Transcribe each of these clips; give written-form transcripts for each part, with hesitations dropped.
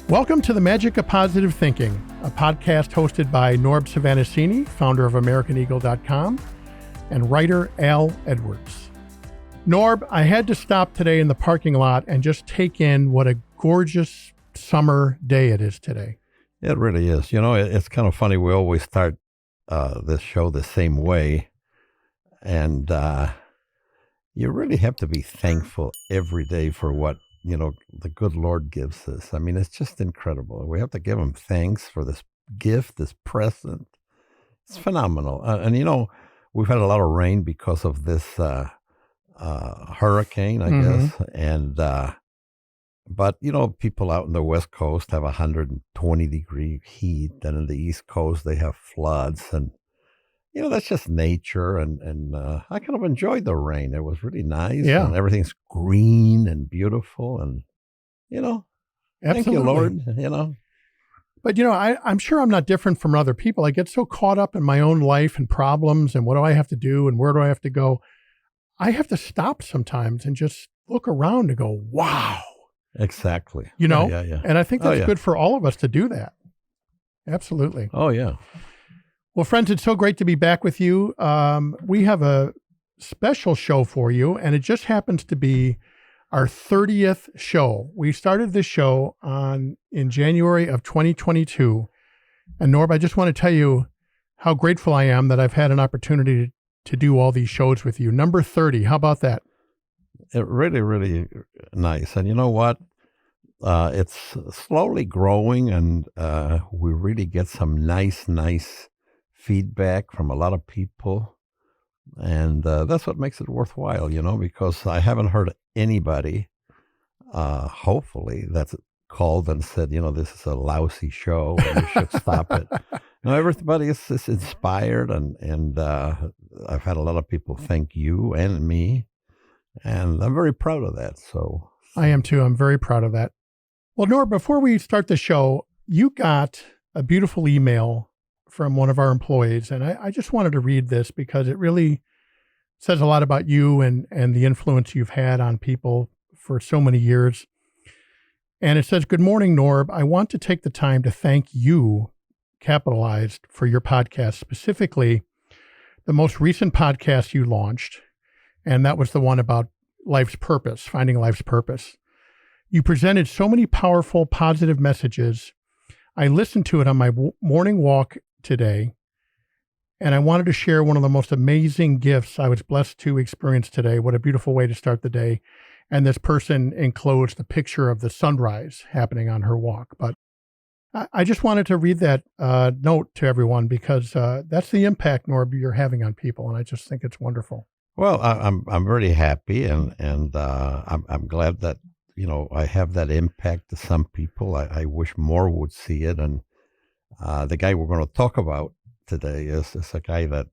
Welcome to the Magic of Positive Thinking, a podcast hosted by Norb Svanascini, founder of AmericanEagle.com, and writer Al Edwards. Norb, I had to stop today in the parking lot and just take in what a gorgeous summer day it is today. It really is. You know, it's kind of funny. We always start this show the same way. And you really have to be thankful every day for what, you know, the good Lord gives us. I mean, it's just incredible. We have to give him thanks for this gift, this present. It's phenomenal. And, you know, we've had a lot of rain because of this hurricane, I guess. And, but, you know, people out in the West Coast have 120-degree heat. And in the East Coast, they have floods. And, you know, that's just nature. And I kind of enjoyed the rain. It was really nice. Yeah. And everything's green and beautiful. And, you know, Absolutely. Thank you, Lord, you know. But, you know, I'm sure I'm not different from other people. I get so caught up in my own life and problems and what do I have to do and where do I have to go? I have to stop sometimes and just look around and go, wow. Exactly. You know? Yeah. And I think that's good for all of us to do that. Absolutely. Oh, yeah. Well, friends, it's so great to be back with you. We have a special show for you, and it just happens to be our 30th show. We started this show in January of 2022. And Norb, I just want to tell you how grateful I am that I've had an opportunity to do all these shows with you. Number 30, how about that? It really, really nice. And you know what? It's slowly growing, and we really get some nice feedback from a lot of people. And that's what makes it worthwhile, you know, because I haven't heard anybody, hopefully, that's called and said, you know, this is a lousy show and you should stop it. No, everybody is inspired, and I've had a lot of people thank you and me, and I'm very proud of that. So I am too. I'm very proud of that. Well, Norb, before we start the show, you got a beautiful email from one of our employees, and I just wanted to read this because it really says a lot about you and the influence you've had on people for so many years. And it says, "Good morning, Norb. I want to take the time to thank you, capitalized, for your podcast, specifically the most recent podcast you launched, and that was the one about life's purpose, finding life's purpose. You presented so many powerful, positive messages. I listened to it on my morning walk today, and I wanted to share one of the most amazing gifts I was blessed to experience today. What a beautiful way to start the day." And this person enclosed the picture of the sunrise happening on her walk. But I just wanted to read that note to everyone because that's the impact, Norb, you're having on people, and I just think it's wonderful. Well, I'm very happy, and I'm glad that, you know, I have that impact to some people. I wish more would see it, and the guy we're going to talk about today is a guy that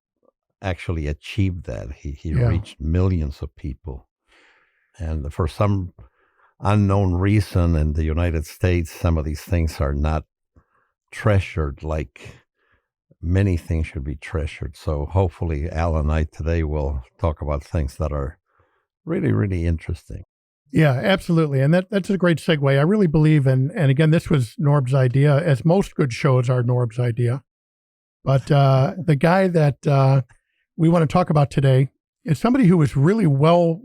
actually achieved that. He reached millions of people. And for some unknown reason in the United States, some of these things are not treasured like many things should be treasured. So hopefully Al and I today will talk about things that are really, really interesting. Yeah, absolutely. And that's a great segue. I really believe and again, this was Norb's idea, as most good shows are Norb's idea. But the guy that we want to talk about today is somebody who was really well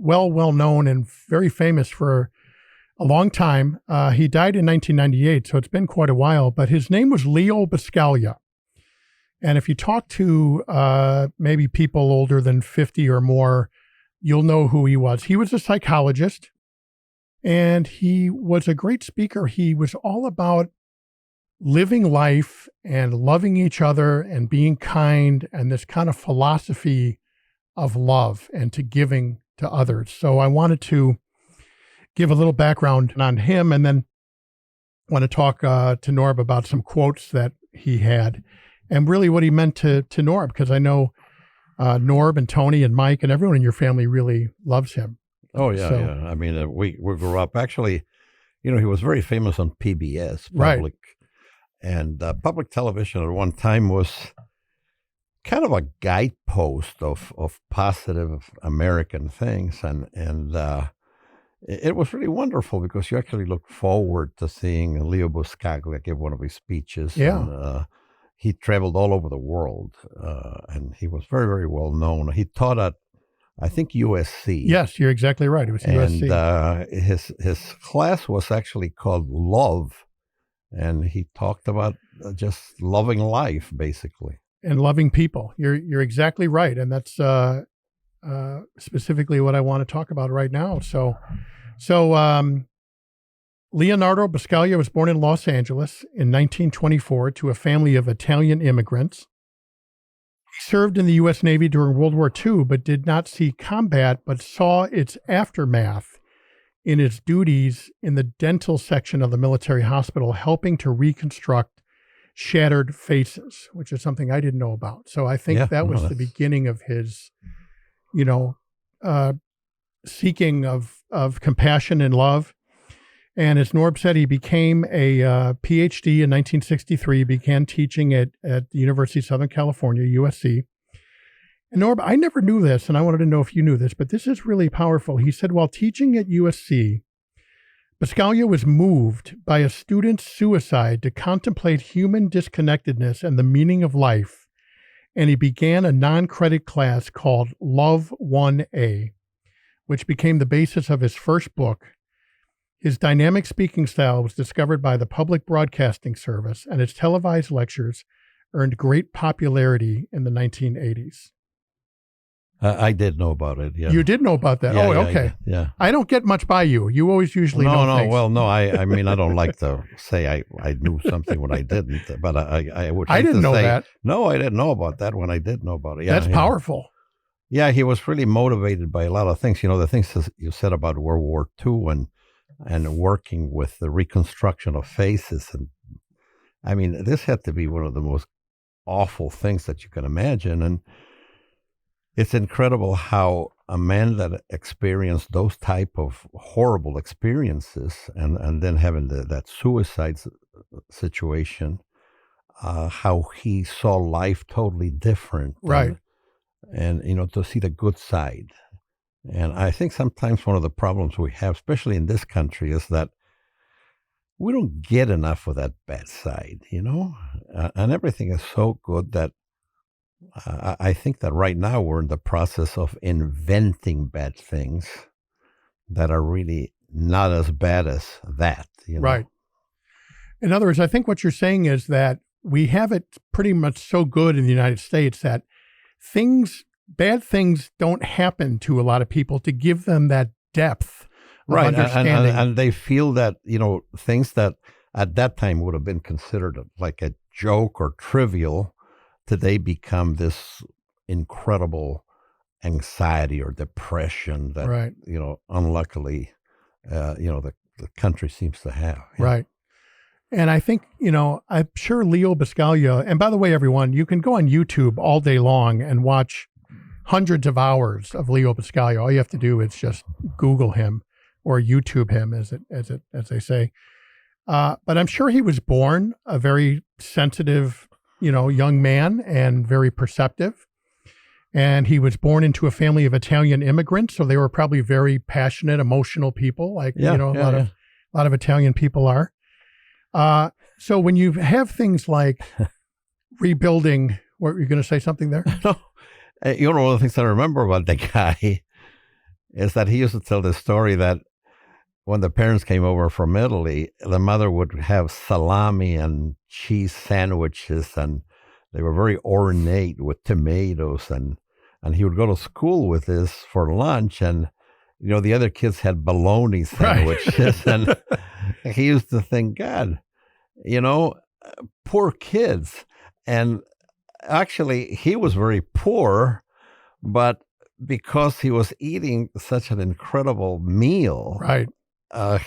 known and very famous for a long time. He died in 1998, so it's been quite a while, but his name was Leo Buscaglia. And if you talk to maybe people older than 50 or more, you'll know who he was. He was a psychologist, and he was a great speaker. He was all about living life and loving each other and being kind and this kind of philosophy of love and to giving to others. So I wanted to give a little background on him, and then want to talk to Norb about some quotes that he had and really what he meant to Norb, because I know Norb and Tony and Mike and everyone in your family really loves him. Oh, yeah, yeah. I mean, we grew up, actually, you know, he was very famous on PBS, Right. And public television at one time was kind of a guidepost of positive American things. And it was really wonderful because you actually look forward to seeing Leo Buscaglia give one of his speeches. Yeah. And, he traveled all over the world, and he was very, very well known. He taught at, I think, USC. Yes, you're exactly right. It was USC. And his class was actually called Love, and he talked about just loving life, basically. And loving people. You're exactly right. And that's specifically what I want to talk about right now. So Leonardo Buscaglia was born in Los Angeles in 1924 to a family of Italian immigrants. He served in the U.S. Navy during World War II, but did not see combat, but saw its aftermath in its duties in the dental section of the military hospital, helping to reconstruct shattered faces, which is something I didn't know about. So I think that was the beginning of his, seeking of compassion and love. And as Norb said, he became a PhD in 1963, began teaching at the University of Southern California, USC. And Norb, I never knew this, and I wanted to know if you knew this, but this is really powerful. He said while teaching at USC, Buscaglia was moved by a student's suicide to contemplate human disconnectedness and the meaning of life, and he began a non-credit class called Love 1A, which became the basis of his first book. His dynamic speaking style was discovered by the Public Broadcasting Service, and his televised lectures earned great popularity in the 1980s. I did know about it. Yeah, you did know about that. Yeah, okay. Yeah, I don't get much by you. You always usually know things. Well, no. I mean, I don't like to say I knew something when I didn't, but I would. I didn't know say, that. No, I didn't know about that when I did know about it. Yeah, that's powerful. Yeah, he was really motivated by a lot of things. The things you said about World War II and working with the reconstruction of faces. And I mean, this had to be one of the most awful things that you can imagine. And it's incredible how a man that experienced those type of horrible experiences and then having that suicide situation, how he saw life totally different. Right. And to see the good side. And I think sometimes one of the problems we have, especially in this country, is that we don't get enough of that bad side, and everything is so good that I think that right now we're in the process of inventing bad things that are really not as bad as that. Right. In other words, I think what you're saying is that we have it pretty much so good in the United States that bad things don't happen to a lot of people to give them that depth of understanding. And they feel that, things that at that time would have been considered like a joke or trivial, today become this incredible anxiety or depression that, unluckily, the country seems to have. Right. And I think, I'm sure Leo Buscaglia, and by the way, everyone, you can go on YouTube all day long and watch hundreds of hours of Leo Buscaglia. All you have to do is just Google him or YouTube him, as they say. But I'm sure he was born a very sensitive, young man and very perceptive. And he was born into a family of Italian immigrants, so they were probably very passionate, emotional people, like a lot of Italian people are. So when you have things like rebuilding, what were you going to say something there? No. One of the things I remember about the guy is that he used to tell this story that when the parents came over from Italy, the mother would have salami and cheese sandwiches, and they were very ornate with tomatoes, and he would go to school with this for lunch, and the other kids had bologna sandwiches, and he used to think, God, poor kids. And actually, he was very poor, but because he was eating such an incredible meal, right?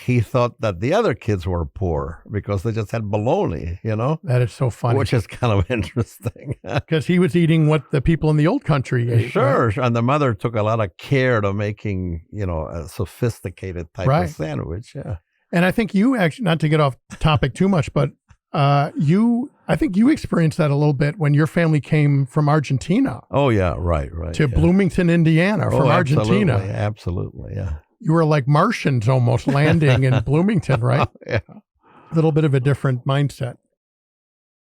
He thought that the other kids were poor because they just had bologna, That is so funny. Which is kind of interesting. Because he was eating what the people in the old country ate. Sure. Right? And the mother took a lot of care to making, a sophisticated type of sandwich. Yeah. And I think you actually, not to get off topic too much, but I think you experienced that a little bit when your family came from Argentina. Oh, yeah. Right. To Bloomington, Indiana from Argentina. Absolutely. Yeah. You were like Martians almost landing in Bloomington, right? Yeah. A little bit of a different mindset.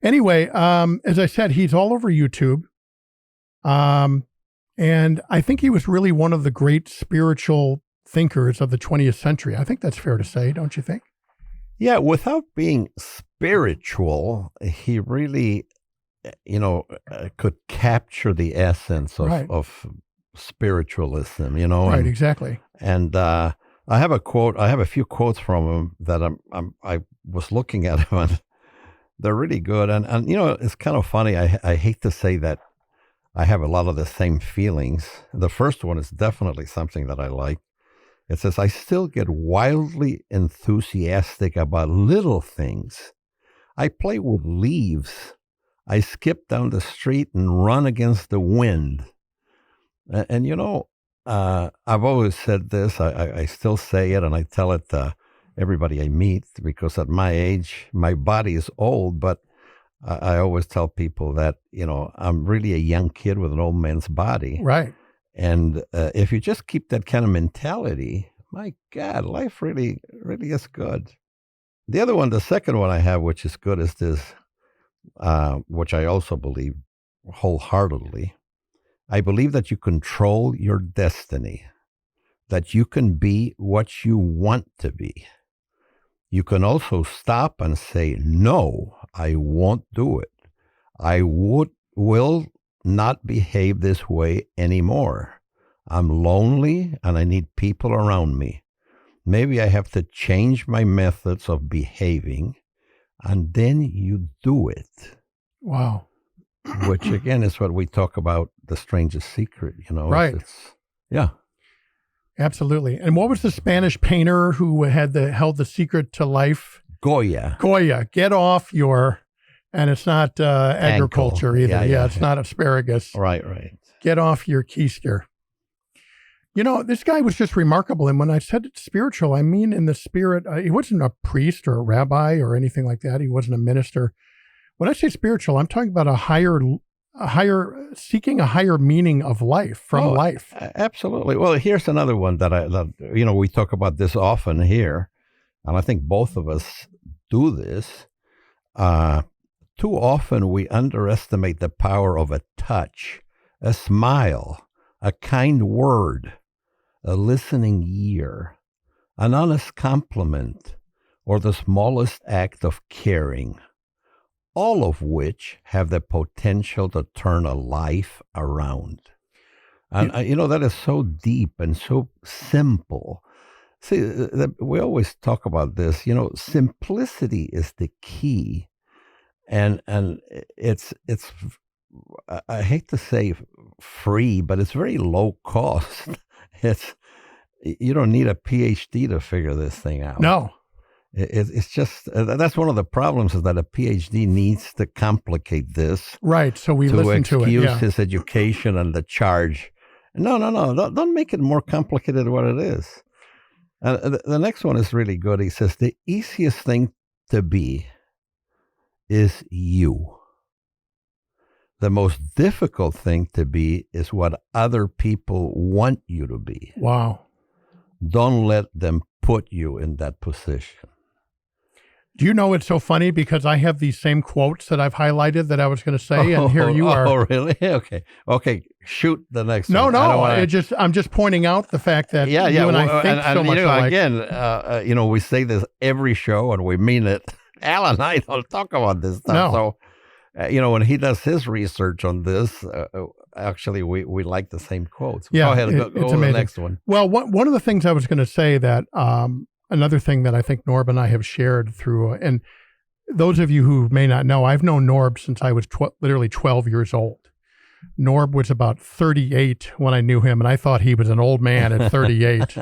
Anyway, as I said, he's all over YouTube. And I think he was really one of the great spiritual thinkers of the 20th century. I think that's fair to say, don't you think? Yeah, without being spiritual, he really, could capture the essence of, Right. of spiritualism, Right, exactly. And I have a quote. I have a few quotes from him that I was looking at him, and they're really good. And it's kind of funny. I hate to say that I have a lot of the same feelings. The first one is definitely something that I like. It says, I still get wildly enthusiastic about little things. I play with leaves. I skip down the street and run against the wind. And I've always said this. I still say it, and I tell it to everybody I meet, because at my age, my body is old, but I always tell people that, I'm really a young kid with an old man's body. Right. And if you just keep that kind of mentality, my God, life really, really is good. The other one, the second one I have, which is good, is this, which I also believe wholeheartedly. I believe that you control your destiny, that you can be what you want to be. You can also stop and say, no, I won't do it. I will not behave this way anymore. I'm lonely and I need people around me. Maybe I have to change my methods of behaving, and then you do it. Wow. Which again is what we talk about, the strangest secret, Right. Yeah. Absolutely. And what was the Spanish painter who held the secret to life? Goya. Get off your, and it's not agriculture Ankle. either. Yeah. It's not asparagus. Right. Get off your keister. This guy was just remarkable. And when I said it's spiritual, I mean in the spirit. He wasn't a priest or a rabbi or anything like that. He wasn't a minister. When I say spiritual, I'm talking about seeking a higher meaning of life from life. Absolutely. Well, here's another one that we talk about this often here, and I think both of us do this. Too often we underestimate the power of a touch, a smile, a kind word, a listening ear, an honest compliment, or the smallest act of caring, all of which have the potential to turn a life around. And, that is so deep and so simple. See, we always talk about this, simplicity is the key. And it's I hate to say free, but it's very low cost. You don't need a PhD to figure this thing out. No. It's just, that's one of the problems, is that a PhD needs to complicate this. Right. So we listen to it. To excuse his education and the charge. No. Don't make it more complicated than what it is. And the next one is really good. He says, the easiest thing to be is you. The most difficult thing to be is what other people want you to be. Wow. Don't let them put you in that position. Do you know it's so funny, because I have these same quotes that I've highlighted that I was going to say, and here you are. Oh, really? Okay. Shoot the next one. No. Wanna... I'm just pointing out the fact that you and I think so much alike. Again, we say this every show, and we mean it. Al and I don't talk about this stuff. No. So, when he does his research on this, actually, we like the same quotes. Yeah, go ahead. Go to the next one. Well, one of the things I was going to say that another thing that I think Norb and I have shared through, and those of you who may not know, I've known Norb since I was literally 12 years old. Norb was about 38 when I knew him, and I thought he was an old man at 38.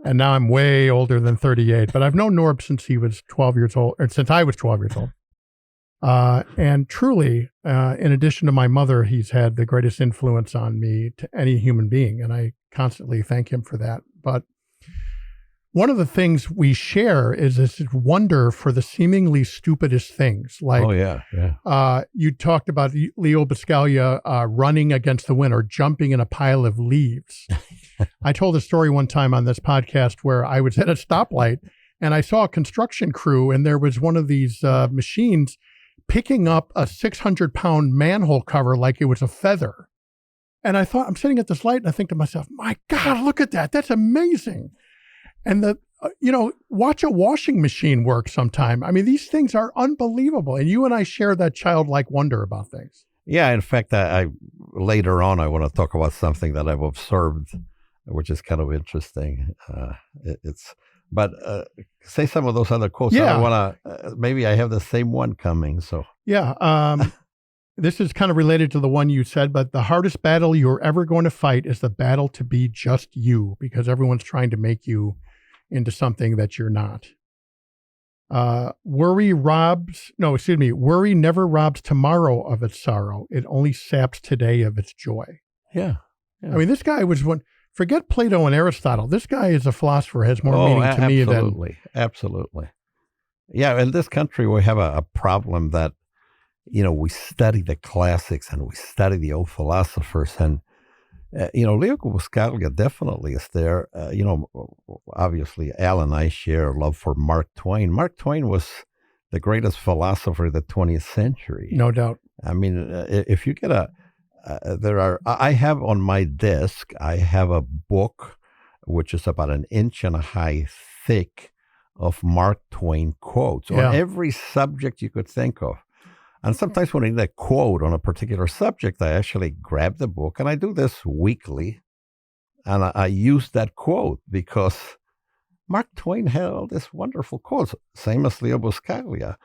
And now I'm way older than 38. But I've known Norb since he was 12 years old, or since I was 12 years old. And truly, in addition to my mother, he's had the greatest influence on me to any human being, and I constantly thank him for that. But one of the things we share is this wonder for the seemingly stupidest things. Like, you talked about Leo Buscaglia running against the wind or jumping in a pile of leaves. I told a story one time on this podcast where I was at a stoplight and I saw a construction crew, and there was one of these machines picking up a 600-pound manhole cover like it was a feather. And I thought, I'm sitting at this light and I think to myself, my God, look at that. That's amazing. And watch a washing machine work sometime. I mean, these things are unbelievable. And you and I share that childlike wonder about things. Yeah. In fact, I later on, I want to talk about something that I've observed, which is kind of interesting. But say some of those other quotes. Yeah. I want to, maybe I have the same one coming. So yeah. This is kind of related to the one you said, but the hardest battle you're ever going to fight is the battle to be just you, because everyone's trying to make you into something that you're not. Worry never robs tomorrow of its sorrow. It only saps today of its joy. Yeah. I mean, this guy was one, forget Plato and Aristotle. This guy is a philosopher, has more meaning to me than. Absolutely. Yeah. In this country, we have a problem that, we study the classics and we study the old philosophers, and Leo Buscaglia definitely is there. Obviously, Al and I share a love for Mark Twain. Mark Twain was the greatest philosopher of the 20th century. No doubt. I mean, if you get I have on my desk, I have a book which is about 1.5 inches thick of Mark Twain quotes on every subject you could think of. And sometimes when I need a quote on a particular subject, I actually grab the book, and I do this weekly, and I use that quote because Mark Twain had all these wonderful quotes, same as Leo Buscaglia.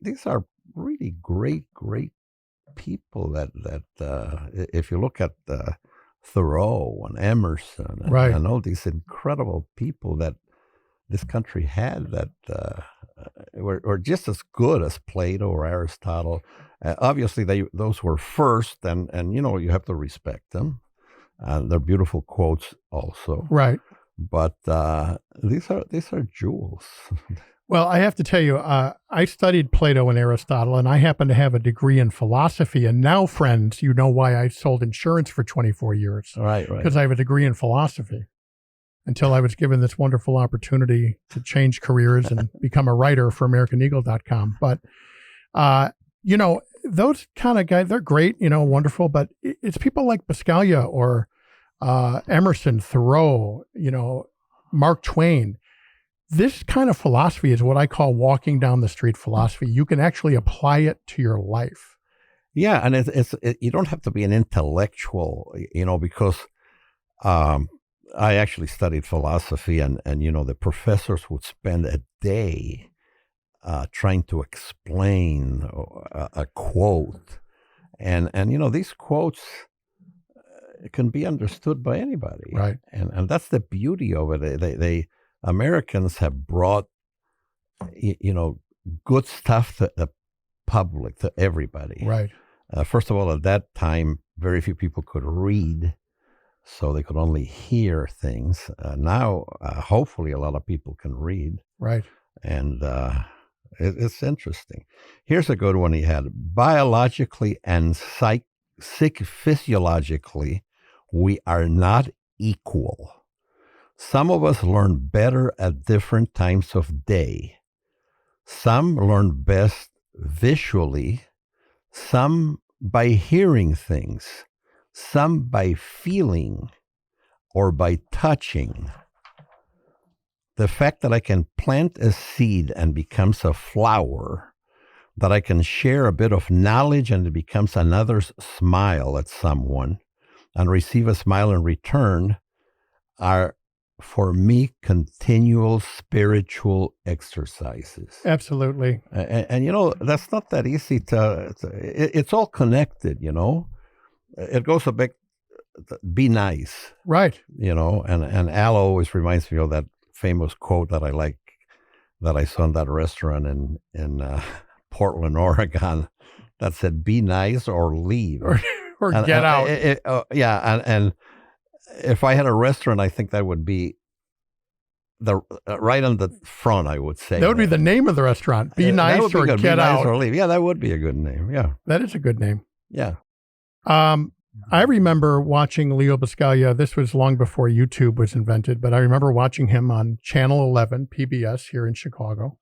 These are really great people that if you look at Thoreau and Emerson and all these incredible people that this country had that were just as good as Plato or Aristotle. Obviously, those were first, and you have to respect them. They're beautiful quotes also. Right. But these are jewels. Well, I have to tell you, I studied Plato and Aristotle, and I happen to have a degree in philosophy. And now, friends, you know why I sold insurance for 24 years. Right. Because I have a degree in philosophy. Until I was given this wonderful opportunity to change careers and become a writer for AmericanEagle.com. But, those kind of guys, they're great, wonderful, but it's people like Buscaglia or Emerson, Thoreau, Mark Twain. This kind of philosophy is what I call walking down the street philosophy. You can actually apply it to your life. Yeah, and you don't have to be an intellectual, because I actually studied philosophy, and the professors would spend a day trying to explain a quote, and these quotes can be understood by anybody, right? And that's the beauty of it. They Americans have brought good stuff to the public, to everybody, right? First of all, at that time, very few people could read. So they could only hear things. Now, hopefully, a lot of people can read. Right. And it's interesting. Here's a good one he had. Biologically and physiologically, we are not equal. Some of us learn better at different times of day. Some learn best visually, some by hearing things, some by feeling or by touching. The fact that I can plant a seed and becomes a flower, that I can share a bit of knowledge and it becomes another's smile at someone and receive a smile in return, are for me continual spiritual exercises. Absolutely. And that's not that easy it's all connected, It goes a bit, be nice. Right. And Al always reminds me of that famous quote that I like, that I saw in that restaurant in Portland, Oregon, that said, be nice or leave. Or get out. And if I had a restaurant, I think that would be the right on the front, I would say. That would be the name of the restaurant. Be nice or get out. Nice or leave. Yeah, that would be a good name. Yeah. That is a good name. Yeah. I remember watching Leo Buscaglia. This was long before YouTube was invented, but I remember watching him on Channel 11, PBS here in Chicago.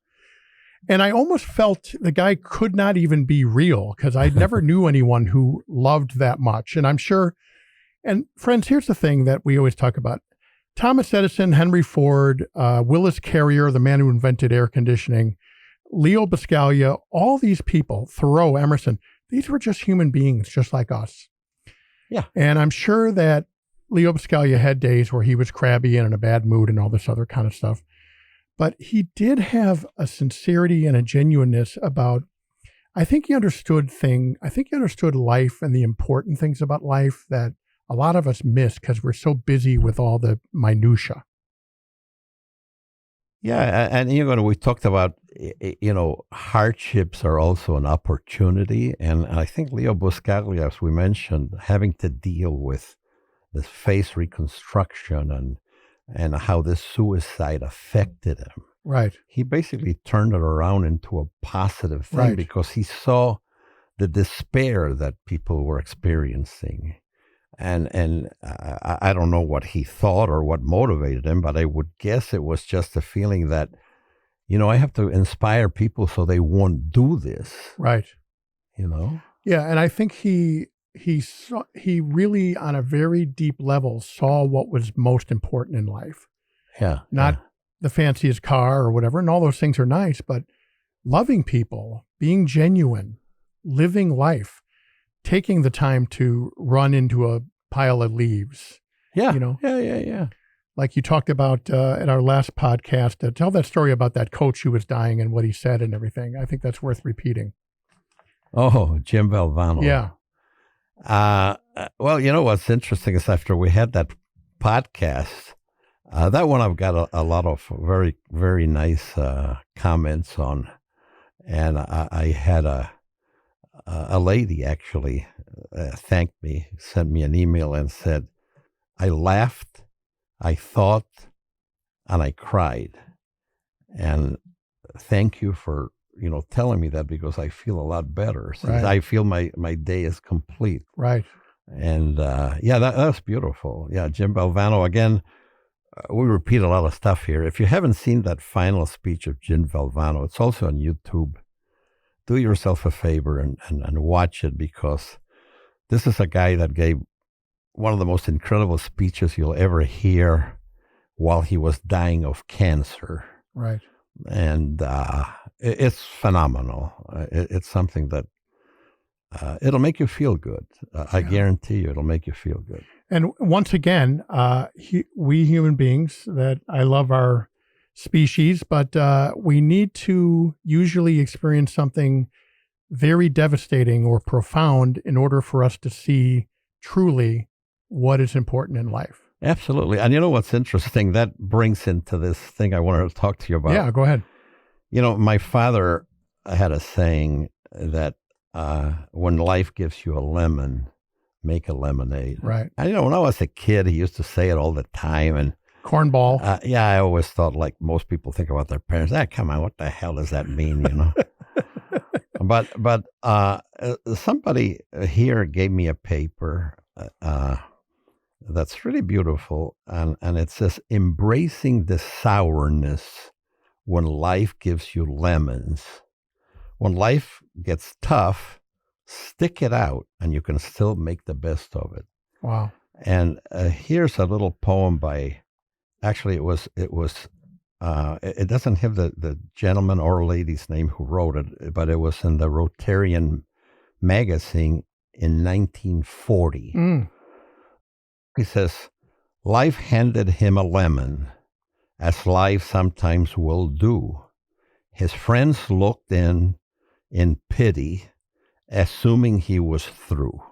And I almost felt the guy could not even be real because I never knew anyone who loved that much. And I'm sure, and friends, here's the thing that we always talk about. Thomas Edison, Henry Ford, Willis Carrier, the man who invented air conditioning, Leo Buscaglia, all these people, Thoreau, Emerson, these were just human beings just like us. Yeah. And I'm sure that Leo Buscaglia had days where he was crabby and in a bad mood and all this other kind of stuff. But he did have a sincerity and a genuineness about, I think he understood life and the important things about life that a lot of us miss because we're so busy with all the minutia. Yeah, and we talked about, hardships are also an opportunity. And I think Leo Buscaglia, as we mentioned, having to deal with this face reconstruction and how this suicide affected him. Right. He basically turned it around into a positive thing Right. because he saw the despair that people were experiencing. And I don't know what he thought or what motivated him, but I would guess it was just a feeling that, I have to inspire people so they won't do this. Right. Yeah, and I think he really, on a very deep level, saw what was most important in life. Yeah. Not the fanciest car or whatever, and all those things are nice, but loving people, being genuine, living life, taking the time to run into a pile of leaves. Yeah. Yeah. Like you talked about at our last podcast, tell that story about that coach who was dying and what he said and everything. I think that's worth repeating. Oh, Jim Valvano. Yeah. Well, what's interesting is after we had that podcast, that one I've got a lot of very, very nice comments on. And I had a lady actually thanked me, sent me an email and said, I laughed, I thought, and I cried. And thank you for, telling me that because I feel a lot better. Right. I feel my day is complete. Right. And that's beautiful. Yeah, Jim Valvano, again, we repeat a lot of stuff here. If you haven't seen that final speech of Jim Valvano, it's also on YouTube. Do yourself a favor and watch it because this is a guy that gave one of the most incredible speeches you'll ever hear while he was dying of cancer. Right. And it's phenomenal. It's something that it'll make you feel good. I guarantee you it'll make you feel good. And once again, we human beings, that I love our species, but we need to usually experience something very devastating or profound in order for us to see truly what is important in life. Absolutely. And you know what's interesting? That brings into this thing I wanted to talk to you about. Yeah, go ahead. My father had a saying that when life gives you a lemon, make a lemonade. Right. And when I was a kid, he used to say it all the time. And cornball. I always thought, like most people think about their parents, come on, what the hell does that mean, But somebody here gave me a paper that's really beautiful, and it says, embracing the sourness when life gives you lemons. When life gets tough, stick it out, and you can still make the best of it. Wow. And here's a little poem by, actually it doesn't have the gentleman or lady's name who wrote it, but it was in the Rotarian magazine in 1940. Mm. He says, life handed him a lemon, as life sometimes will do. His friends looked in pity, assuming he was through.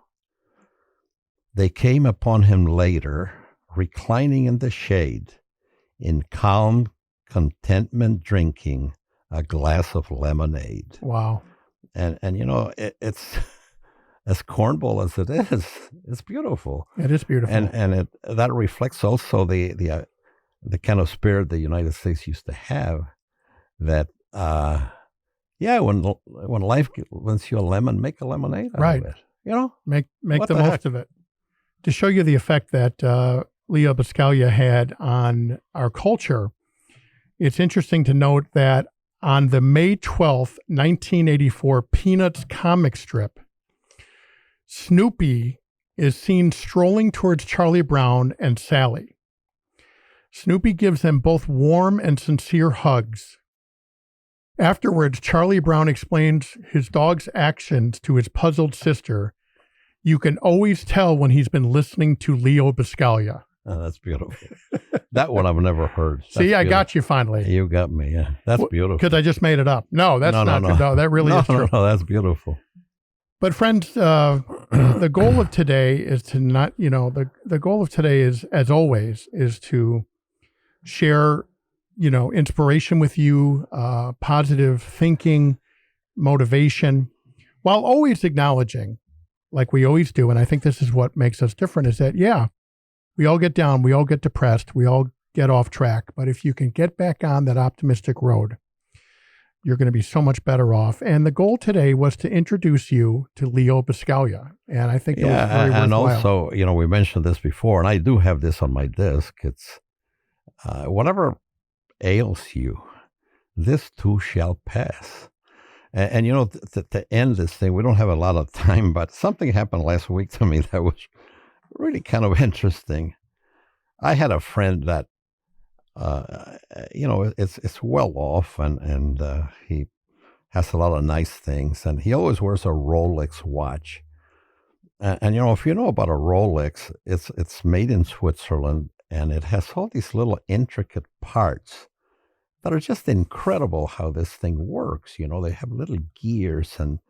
They came upon him later, reclining in the shade, in calm contentment drinking a glass of lemonade. Wow. And it's as cornball as it is, it's beautiful. It is beautiful. And that reflects also the kind of spirit the United States used to have, that when life gives you a lemon, make a lemonade out right. of it. Make the most of it. to show you the effect that Leo Buscaglia had on our culture, it's interesting to note that on the May 12th, 1984 Peanuts comic strip, Snoopy is seen strolling towards Charlie Brown and Sally. Snoopy gives them both warm and sincere hugs. Afterwards, Charlie Brown explains his dog's actions to his puzzled sister. You can always tell when he's been listening to Leo Buscaglia. Oh, that's beautiful. That one I've never heard. That's See, I beautiful. Got you finally. You got me, yeah. That's beautiful. Because I just made it up. No, that's not good. No, that really is true. No, that's beautiful. But friends, the goal of today is to not, the goal of today is, as always, is to share, inspiration with you, positive thinking, motivation, while always acknowledging, like we always do, and I think this is what makes us different, is that, we all get down, we all get depressed, we all get off track, but if you can get back on that optimistic road, you're going to be so much better off. And the goal today was to introduce you to Leo Buscaglia. And I think it was very worthwhile. And also, we mentioned this before, and I do have this on my desk. It's whatever ails you, this too shall pass. And to end this thing, we don't have a lot of time, but something happened last week to me that was really kind of interesting. I had a friend that, it's well off, and he has a lot of nice things, and he always wears a Rolex watch. And if you know about a Rolex, it's made in Switzerland, and it has all these little intricate parts that are just incredible how this thing works. They have little gears, and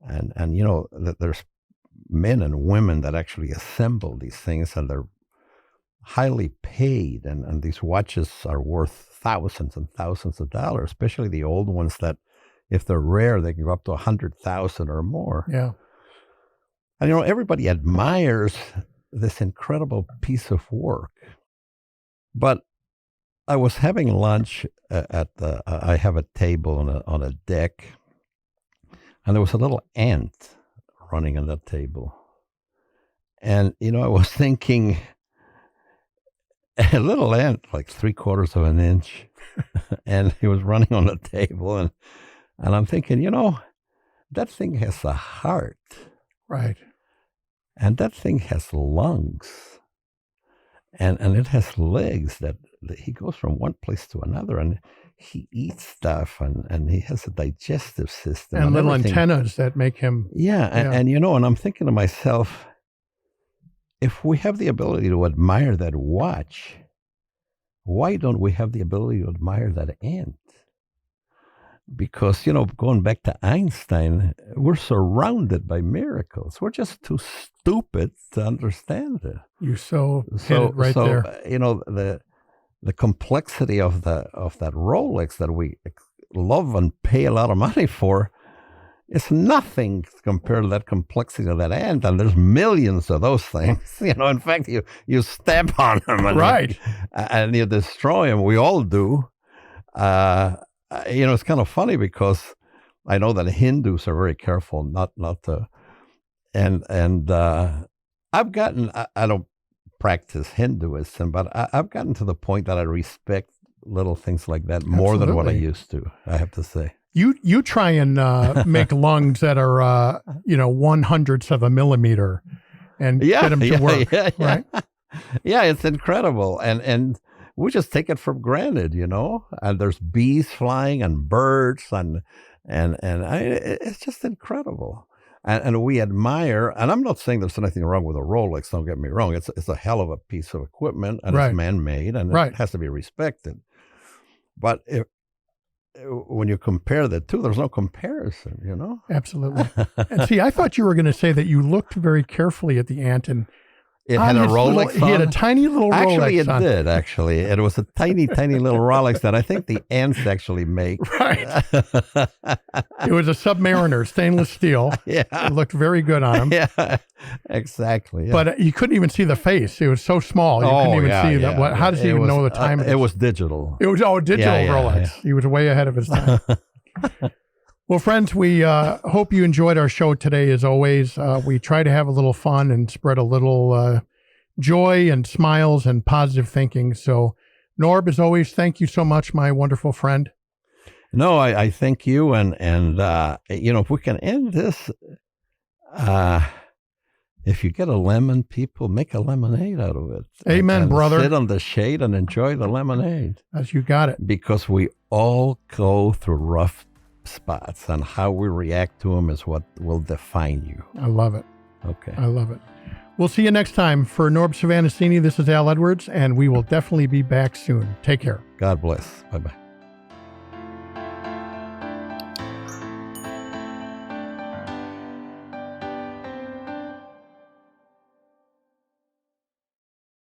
that there's men and women that actually assemble these things, and they're highly paid, and these watches are worth thousands and thousands of dollars, especially the old ones that, if they're rare, they can go up to 100,000 or more. Yeah. And everybody admires this incredible piece of work. But I was having lunch I have a table on a deck, and there was a little ant running on that table. And I was thinking, a little ant, like 3/4 of an inch, and he was running on the table, and I'm thinking, that thing has a heart, right? And that thing has lungs, and it has legs that he goes from one place to another, and he eats stuff, and he has a digestive system, and little antennas that make him. And I'm thinking to myself, if we have the ability to admire that watch, why don't we have the ability to admire that ant? Because, going back to Einstein, we're surrounded by miracles. We're just too stupid to understand it. You hit it right there. The complexity of that Rolex that we love and pay a lot of money for, it's nothing compared to that complexity of that ant, and there's millions of those things. In fact, you step on them, and you destroy them. We all do. It's kind of funny because I know that Hindus are very careful not to. And I've gotten. I don't practice Hinduism, but I've gotten to the point that I respect little things like that more than what I used to, I have to say. You try and make lungs that are 1/100th of a millimeter, and get them to work, right? Yeah, it's incredible, and we just take it for granted, And there's bees flying and birds, and it's just incredible, and we admire. And I'm not saying there's anything wrong with a Rolex. Don't get me wrong; it's a hell of a piece of equipment, and it's man-made, and it has to be respected. But when you compare the two, there's no comparison, Absolutely. And see, I thought you were going to say that you looked very carefully at the ant, and it had a Rolex on. He had a tiny little Rolex on. Actually, it was a tiny, tiny little Rolex that I think the ants actually make. Right. It was a Submariner, stainless steel. Yeah. It looked very good on him. Yeah, exactly. Yeah. But you couldn't even see the face. It was so small. You couldn't even see that. How does he even know the time? It was digital. It was digital Rolex. Yeah. He was way ahead of his time. Well, friends, we hope you enjoyed our show today. As always, we try to have a little fun and spread a little joy and smiles and positive thinking. So, Norb, as always, thank you so much, my wonderful friend. No, I thank you. And if we can end this, if you get a lemon, people, make a lemonade out of it. Amen, brother. Sit on the shade and enjoy the lemonade. As you got it. Because we all go through rough spots, and how we react to them is what will define you. I love it. Okay. I love it. We'll see you next time. For Norb Svanascini, this is Al Edwards, and we will definitely be back soon. Take care. God bless. Bye-bye.